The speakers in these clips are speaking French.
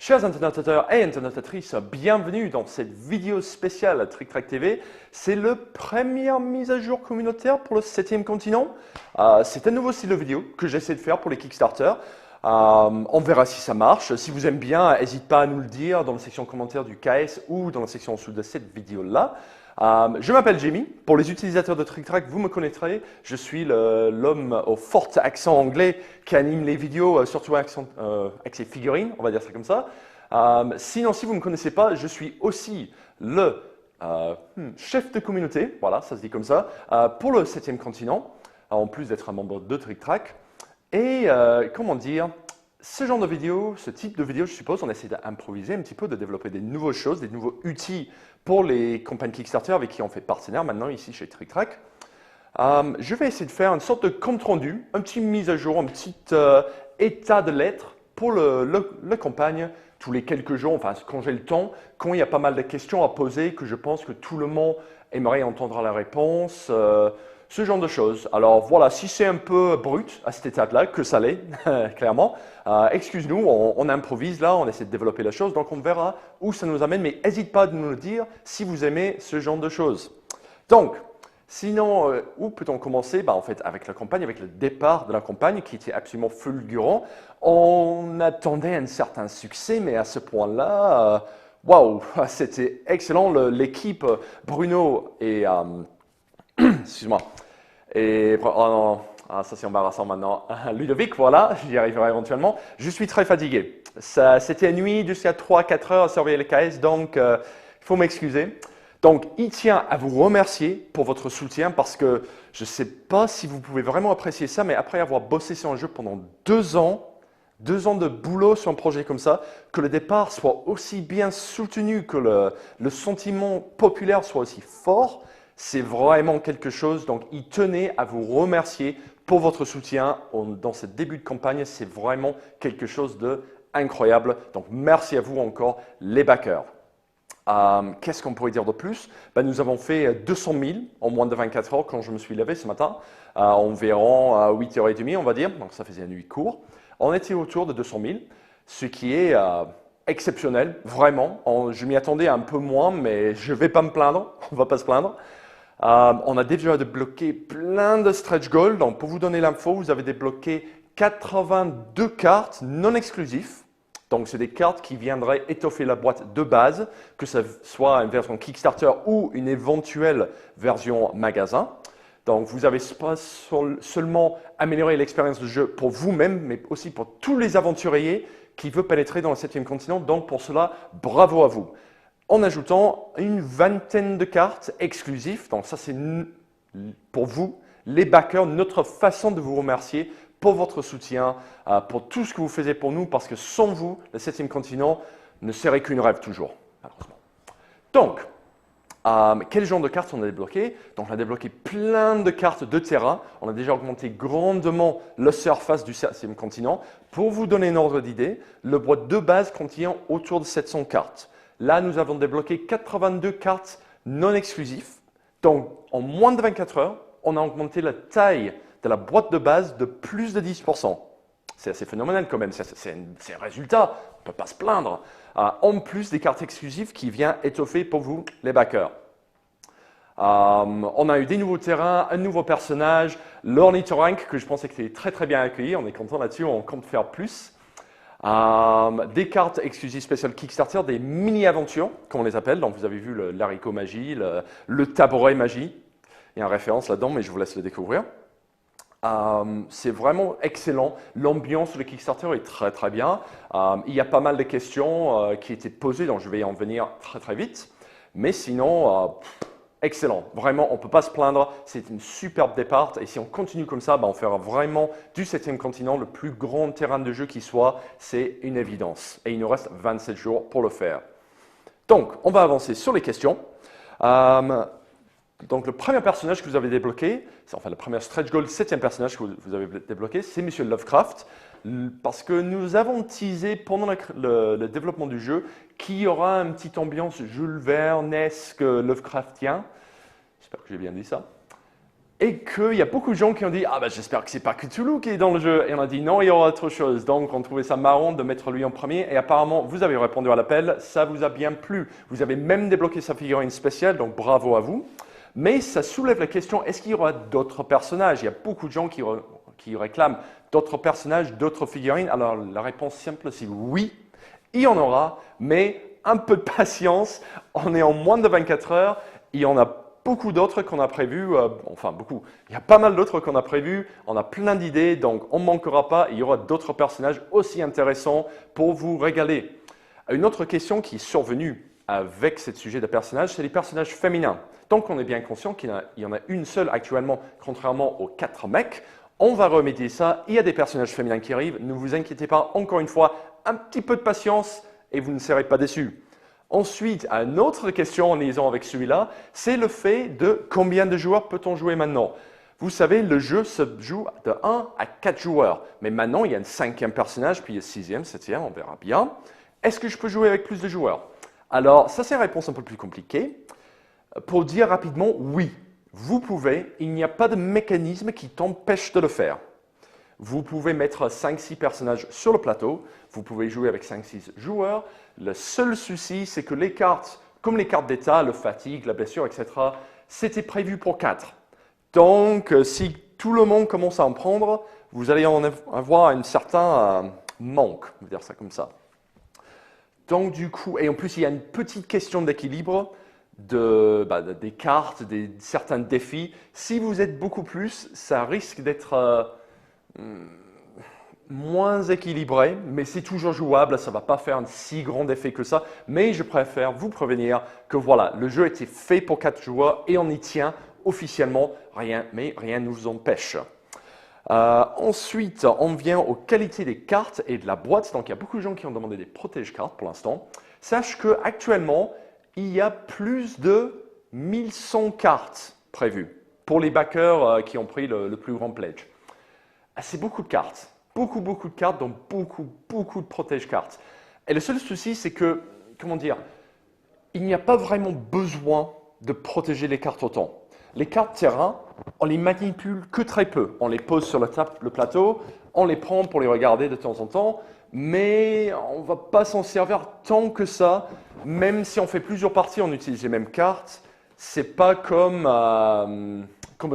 Chers internautes et internautatrices, bienvenue dans cette vidéo spéciale Trick Track TV. C'est la première mise à jour communautaire pour le 7e continent. C'est un nouveau style de vidéo que j'essaie de faire pour les Kickstarter. On verra si ça marche. Si vous aimez bien, n'hésitez pas à nous le dire dans la section commentaires du KS ou dans la section en dessous de cette vidéo-là. Je m'appelle Jamie. Pour les utilisateurs de Trick Track, vous me connaîtrez. Je suis l'homme au fort accent anglais qui anime les vidéos, surtout avec ses figurines, on va dire ça comme ça. Sinon, si vous ne me connaissez pas, je suis aussi le chef de communauté, voilà, ça se dit comme ça, pour le 7e continent, en plus d'être un membre de Trick Track. Et comment dire, ce genre de vidéo, ce type de vidéo, je suppose, on essaie d'improviser un petit peu, de développer des nouvelles choses, des nouveaux outils pour les campagnes Kickstarter avec qui on fait partenaire maintenant ici chez Trick Track. Je vais essayer de faire une sorte de compte rendu, un petit mise à jour, un petit état de lettres pour la campagne tous les quelques jours, enfin quand j'ai le temps, quand il y a pas mal de questions à poser, que je pense que tout le monde aimerait entendre la réponse. Ce genre de choses. Alors voilà, si c'est un peu brut à cette étape-là, que ça l'est, clairement, excuse-nous, on improvise là, on essaie de développer la chose, donc on verra où ça nous amène, mais n'hésite pas à nous le dire si vous aimez ce genre de choses. Donc, sinon, où peut-on commencer? En fait, avec la campagne, avec le départ de la campagne qui était absolument fulgurant. On attendait un certain succès, mais à ce point-là, waouh, c'était excellent. L'équipe Bruno et... excuse-moi. Et oh non, ça c'est embarrassant maintenant. Ludovic, voilà, j'y arriverai éventuellement. Je suis très fatigué. C'était une nuit jusqu'à 3-4 heures à surveiller le KS, donc il faut m'excuser. Donc, il tient à vous remercier pour votre soutien parce que je ne sais pas si vous pouvez vraiment apprécier ça, mais après avoir bossé sur un jeu pendant 2 ans, 2 ans de boulot sur un projet comme ça, que le départ soit aussi bien soutenu, que le sentiment populaire soit aussi fort, c'est vraiment quelque chose. Donc, il tenait à vous remercier pour votre soutien dans ce début de campagne. C'est vraiment quelque chose d'incroyable. Donc, merci à vous encore, les backers. Qu'est-ce qu'on pourrait dire de plus? Nous avons fait 200 000 en moins de 24 heures quand je me suis levé ce matin, environ 8h30 on va dire, donc ça faisait une nuit courte. On était autour de 200 000, ce qui est exceptionnel, vraiment. Je m'y attendais un peu moins, mais je ne vais pas me plaindre, on ne va pas se plaindre. On a déjà débloqué plein de stretch goals, donc pour vous donner l'info, vous avez débloqué 82 cartes non exclusives. Donc, c'est des cartes qui viendraient étoffer la boîte de base, que ce soit une version Kickstarter ou une éventuelle version magasin. Donc, vous avez pas seulement amélioré l'expérience de jeu pour vous-même, mais aussi pour tous les aventuriers qui veulent pénétrer dans le 7e continent. Donc, pour cela, bravo à vous. En ajoutant une vingtaine de cartes exclusives. Donc, ça, c'est pour vous, les backers, notre façon de vous remercier pour votre soutien, pour tout ce que vous faites pour nous, parce que sans vous, le 7e continent ne serait qu'une rêve toujours, malheureusement. Donc, quel genre de cartes on a débloqué? Donc, on a débloqué plein de cartes de terrain. On a déjà augmenté grandement la surface du 7e continent. Pour vous donner un ordre d'idée, le boîte de base contient autour de 700 cartes. Là, nous avons débloqué 82 cartes non exclusives. Donc, en moins de 24 heures, on a augmenté la taille de la boîte de base de plus de 10%. C'est assez phénoménal quand même, c'est un résultat, on ne peut pas se plaindre. En plus des cartes exclusives qui viennent étoffer pour vous, les backers. On a eu des nouveaux terrains, un nouveau personnage, l'ornithorynque que je pensais que c'était très très bien accueilli, on est content là-dessus, on compte faire plus. Des cartes exclusives spéciales Kickstarter, des mini-aventures, comme on les appelle. Donc vous avez vu l'haricot magie, le tabouret magie. Il y a une référence là-dedans, mais je vous laisse le découvrir. C'est vraiment excellent. L'ambiance de Kickstarter est très très bien. Il y a pas mal de questions qui étaient posées, donc je vais en venir très très vite. Mais sinon, excellent. Vraiment, on ne peut pas se plaindre. C'est une superbe départ. Et si on continue comme ça, on fera vraiment du 7e continent le plus grand terrain de jeu qui soit. C'est une évidence. Et il nous reste 27 jours pour le faire. Donc, on va avancer sur les questions. Donc, le premier personnage que vous avez débloqué, c'est enfin le premier stretch goal, 7e personnage que vous avez débloqué, c'est Monsieur Lovecraft. Parce que nous avons teasé pendant le développement du jeu qu'il y aura une petite ambiance Jules Verne-esque Lovecraftien. J'espère que j'ai bien dit ça. et qu'il y a beaucoup de gens qui ont dit « Ah ben j'espère que c'est pas Cthulhu qui est dans le jeu ». Et on a dit « Non, il y aura autre chose ». Donc on trouvait ça marrant de mettre lui en premier et apparemment vous avez répondu à l'appel, ça vous a bien plu. Vous avez même débloqué sa figurine spéciale, donc bravo à vous. Mais ça soulève la question, est-ce qu'il y aura d'autres personnages? Il y a beaucoup de gens qui réclament d'autres personnages, d'autres figurines. Alors la réponse simple c'est oui, il y en aura, mais un peu de patience, on est en moins de 24 heures, il y en a beaucoup d'autres qu'on a prévus, enfin beaucoup, il y a pas mal d'autres qu'on a prévus, on a plein d'idées, donc on ne manquera pas, il y aura d'autres personnages aussi intéressants pour vous régaler. Une autre question qui est survenue avec ce sujet de personnages, c'est les personnages féminins. Donc on est bien conscient qu'il y en a une seule actuellement, contrairement aux 4 mecs. On va remédier ça, il y a des personnages féminins qui arrivent, ne vous inquiétez pas, encore une fois, un petit peu de patience et vous ne serez pas déçus. Ensuite, une autre question en liaison avec celui-là, c'est le fait de combien de joueurs peut-on jouer maintenant? Vous savez, le jeu se joue de 1 à 4 joueurs, mais maintenant il y a un 5e personnage, puis il y a 6e, 7e, on verra bien. Est-ce que je peux jouer avec plus de joueurs? Alors, ça c'est une réponse un peu plus compliquée. Pour dire rapidement, oui, vous pouvez, il n'y a pas de mécanisme qui t'empêche de le faire. Vous pouvez mettre 5-6 personnages sur le plateau, vous pouvez jouer avec 5-6 joueurs. Le seul souci, c'est que les cartes, comme les cartes d'état, le fatigue, la blessure, etc., c'était prévu pour 4. Donc, si tout le monde commence à en prendre, vous allez en avoir un certain manque, on va dire ça comme ça. Donc, du coup, et en plus, il y a une petite question d'équilibre des cartes, certains défis. Si vous êtes beaucoup plus, ça risque d'être moins équilibré, mais c'est toujours jouable, ça ne va pas faire un si grand effet que ça. Mais je préfère vous prévenir que voilà, le jeu a été fait pour 4 joueurs et on y tient officiellement, mais rien ne vous empêche. Ensuite, on vient aux qualités des cartes et de la boîte. Donc, il y a beaucoup de gens qui ont demandé des protège-cartes pour l'instant. Sache qu'actuellement, il y a plus de 1100 cartes prévues pour les backers qui ont pris le plus grand pledge. C'est beaucoup de cartes. Beaucoup de cartes, donc beaucoup de protège-cartes. Et le seul souci, c'est que, comment dire, il n'y a pas vraiment besoin de protéger les cartes autant. Les cartes terrain, on les manipule que très peu. On les pose sur le plateau, on les prend pour les regarder de temps en temps, mais on ne va pas s'en servir tant que ça. Même si on fait plusieurs parties, on utilise les mêmes cartes. C'est pas comme un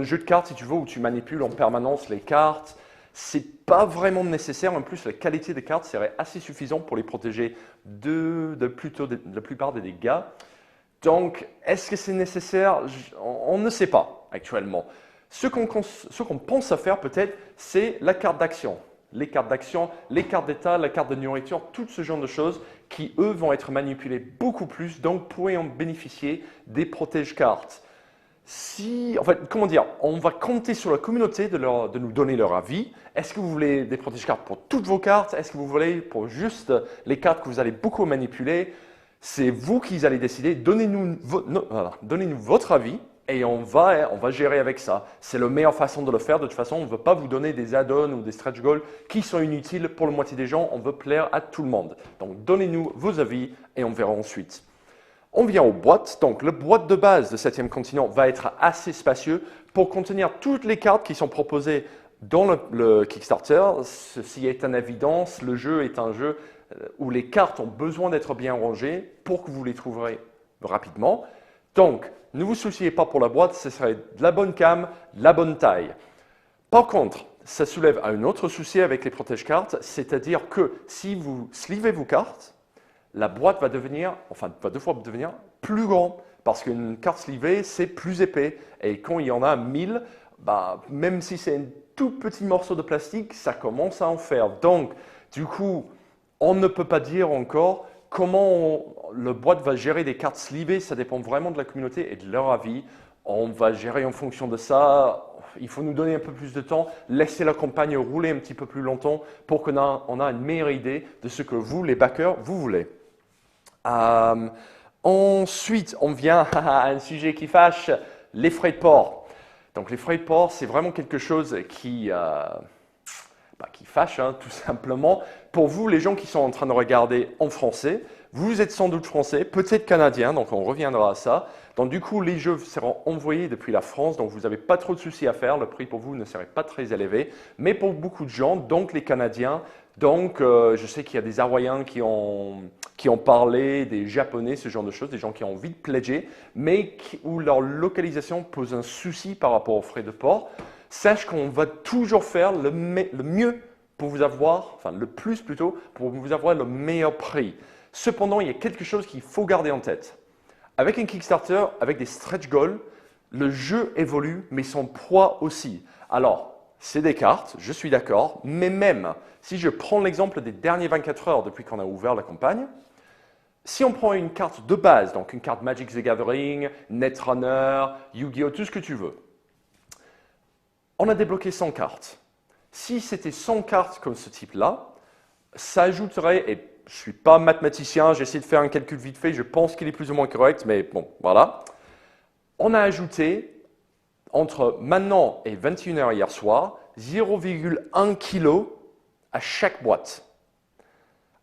jeu de cartes, si tu veux, où tu manipules en permanence les cartes. C'est pas vraiment nécessaire. En plus, la qualité des cartes serait assez suffisante pour les protéger de la plupart des dégâts. Donc, est-ce que c'est nécessaire? On ne sait pas actuellement. Ce qu'on pense à faire peut-être, c'est la carte d'action. Les cartes d'action, les cartes d'état, la carte de nourriture, tout ce genre de choses qui, eux, vont être manipulées beaucoup plus, donc pourraient en bénéficier des protège-cartes. En fait, comment dire, on va compter sur la communauté de nous donner leur avis. Est-ce que vous voulez des protège-cartes pour toutes vos cartes? Est-ce que vous voulez pour juste les cartes que vous allez beaucoup manipuler? C'est vous qui allez décider. Donnez-nous votre avis et on va gérer avec ça. C'est la meilleure façon de le faire. De toute façon, on ne veut pas vous donner des add-ons ou des stretch goals qui sont inutiles pour la moitié des gens. On veut plaire à tout le monde. Donc, donnez-nous vos avis et on verra ensuite. On vient aux boîtes. Donc, la boîte de base de 7e continent va être assez spacieux pour contenir toutes les cartes qui sont proposées dans le Kickstarter. Ceci est une évidence. Le jeu est un jeu où les cartes ont besoin d'être bien rangées pour que vous les trouverez rapidement. Donc, ne vous souciez pas pour la boîte, ce serait de la bonne cam, la bonne taille. Par contre, ça soulève un autre souci avec les protège-cartes, c'est-à-dire que si vous slivez vos cartes, la boîte va deux fois devenir plus grand parce qu'une carte slivée, c'est plus épais. Et quand il y en a 1000, même si c'est un tout petit morceau de plastique, ça commence à en faire. Donc, du coup, on ne peut pas dire encore comment la boîte va gérer des cartes slivées. Ça dépend vraiment de la communauté et de leur avis. On va gérer en fonction de ça. Il faut nous donner un peu plus de temps, laisser la campagne rouler un petit peu plus longtemps pour qu'on ait une meilleure idée de ce que vous, les backers, vous voulez. Ensuite, on vient à un sujet qui fâche, les frais de port. Donc les frais de port, c'est vraiment quelque chose qui fâche, tout simplement. Pour vous, les gens qui sont en train de regarder en français, vous êtes sans doute français, peut-être canadien, donc on reviendra à ça. Donc du coup, les jeux seront envoyés depuis la France, donc vous n'avez pas trop de soucis à faire. Le prix pour vous ne serait pas très élevé. Mais pour beaucoup de gens, donc les Canadiens, donc je sais qu'il y a des Hawaïens qui ont parlé, des Japonais, ce genre de choses, des gens qui ont envie de pledger, mais où leur localisation pose un souci par rapport aux frais de port. Sache qu'on va toujours faire le mieux pour vous avoir, enfin le plus plutôt, pour vous avoir le meilleur prix. Cependant, il y a quelque chose qu'il faut garder en tête. Avec un Kickstarter, avec des stretch goals, le jeu évolue, mais son poids aussi. Alors, c'est des cartes, je suis d'accord, mais même si je prends l'exemple des derniers 24 heures depuis qu'on a ouvert la campagne, si on prend une carte de base, donc une carte Magic the Gathering, Netrunner, Yu-Gi-Oh, tout ce que tu veux, on a débloqué 100 cartes. Si c'était 100 cartes comme ce type-là, ça ajouterait, et je ne suis pas mathématicien, j'essaie de faire un calcul vite fait, je pense qu'il est plus ou moins correct, mais bon, voilà. On a ajouté, entre maintenant et 21 h hier soir, 0,1 kg à chaque boîte.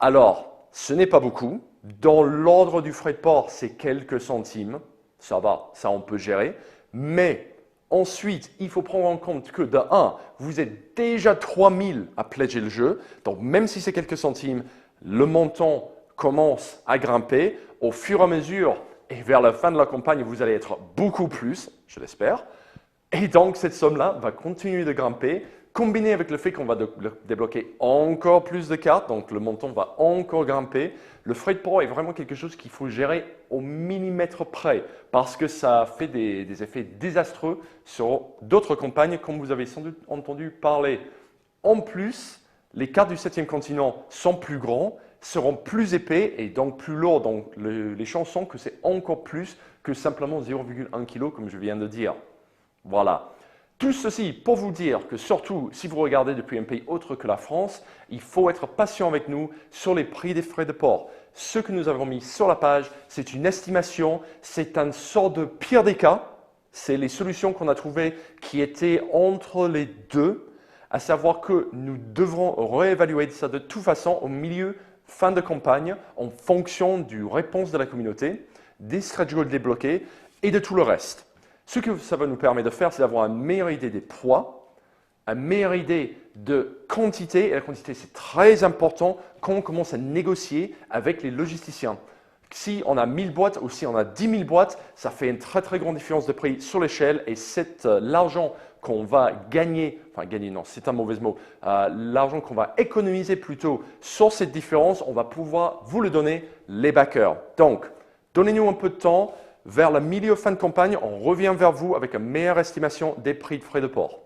Alors, ce n'est pas beaucoup. Dans l'ordre du frais de port, c'est quelques centimes. Ça va, ça on peut gérer. Mais ensuite, il faut prendre en compte que de 1, vous êtes déjà 3000 à pledger le jeu. Donc, même si c'est quelques centimes, le montant commence à grimper. Au fur et à mesure, et vers la fin de la campagne, vous allez être beaucoup plus, je l'espère. Et donc, cette somme-là va continuer de grimper, combiné avec le fait qu'on va débloquer encore plus de cartes, donc le montant va encore grimper. Le frais de port est vraiment quelque chose qu'il faut gérer au millimètre près parce que ça fait des effets désastreux sur d'autres campagnes, comme vous avez sans doute entendu parler. En plus, les cartes du 7e continent sont plus grands, seront plus épais et donc plus lourds. Donc, les chances sont que c'est encore plus que simplement 0,1 kg, comme je viens de dire. Voilà. Tout ceci pour vous dire que surtout, si vous regardez depuis un pays autre que la France, il faut être patient avec nous sur les prix des frais de port. Ce que nous avons mis sur la page, c'est une estimation, c'est un sort de pire des cas. C'est les solutions qu'on a trouvées qui étaient entre les deux, à savoir que nous devrons réévaluer ça de toute façon au milieu, fin de campagne, en fonction du réponse de la communauté, des stretch goals débloqués et de tout le reste. Ce que ça va nous permettre de faire, c'est d'avoir une meilleure idée des poids, une meilleure idée de quantité. Et la quantité, c'est très important quand on commence à négocier avec les logisticiens. Si on a 1000 boîtes ou si on a 10 000 boîtes, ça fait une très très grande différence de prix sur l'échelle. Et l'argent qu'on va gagner, enfin gagner non, c'est un mauvais mot, l'argent qu'on va économiser plutôt sur cette différence, on va pouvoir vous le donner, les backers. Donc, donnez-nous un peu de temps. Vers le milieu fin de campagne, on revient vers vous avec une meilleure estimation des prix de frais de port.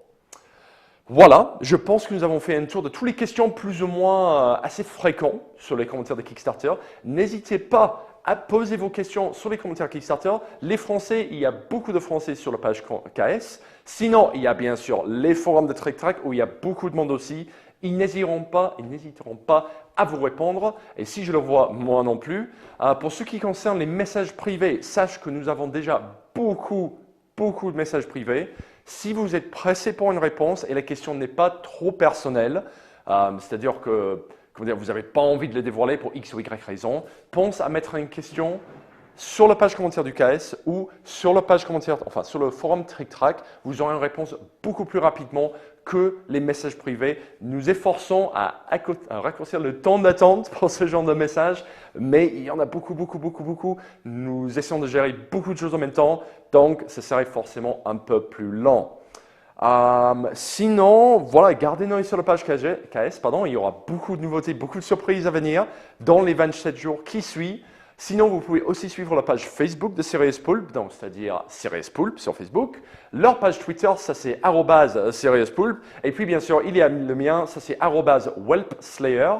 Voilà, je pense que nous avons fait un tour de toutes les questions plus ou moins assez fréquentes sur les commentaires de Kickstarter. N'hésitez pas à poser vos questions sur les commentaires Kickstarter. Les Français, il y a beaucoup de Français sur la page KS. Sinon, il y a bien sûr les forums de Trick Track où il y a beaucoup de monde aussi. Ils n'hésiteront pas à vous répondre. Et si je le vois, moi non plus. Pour ce qui concerne les messages privés, sache que nous avons déjà beaucoup de messages privés. Si vous êtes pressé pour une réponse et la question n'est pas trop personnelle, c'est-à-dire que vous n'avez pas envie de les dévoiler pour X ou Y raison, pense à mettre une question sur la page commentaire du KS ou sur la page commentaire, enfin sur le forum Trick Track, vous aurez une réponse beaucoup plus rapidement que les messages privés. Nous efforçons à raccourcir le temps d'attente pour ce genre de messages, mais il y en a beaucoup. Nous essayons de gérer beaucoup de choses en même temps, donc ça serait forcément un peu plus lent. Sinon, voilà, gardez un œil sur la page KS, il y aura beaucoup de nouveautés, beaucoup de surprises à venir dans les 27 jours qui suivent. Sinon, vous pouvez aussi suivre la page Facebook de Serious Poulp, c'est-à-dire Serious Poulp sur Facebook. Leur page Twitter, ça c'est @SeriousPoulp. Et puis bien sûr, il y a le mien, ça c'est @WhelpSlayer.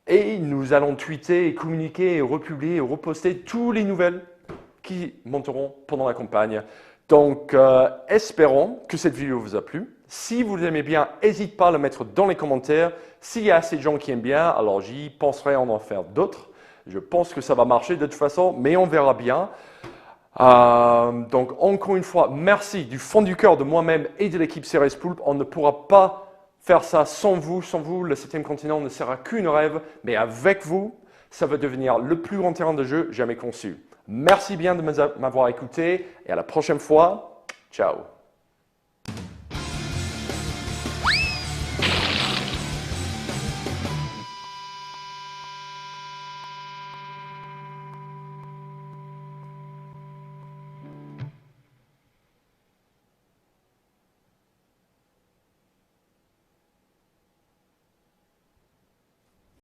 Et nous allons tweeter, et communiquer, et republier, et reposter toutes les nouvelles qui monteront pendant la campagne. Donc, espérons que cette vidéo vous a plu. Si vous aimez bien, n'hésitez pas à le mettre dans les commentaires. S'il y a assez de gens qui aiment bien, alors j'y penserai à en faire d'autres. Je pense que ça va marcher de toute façon, mais on verra bien. Donc, encore une fois, merci du fond du cœur de moi-même et de l'équipe Serious Poulp. On ne pourra pas faire ça sans vous. Sans vous, le 7e continent ne sera qu'une rêve, mais avec vous, ça va devenir le plus grand terrain de jeu jamais conçu. Merci bien de m'avoir écouté et à la prochaine fois. Ciao.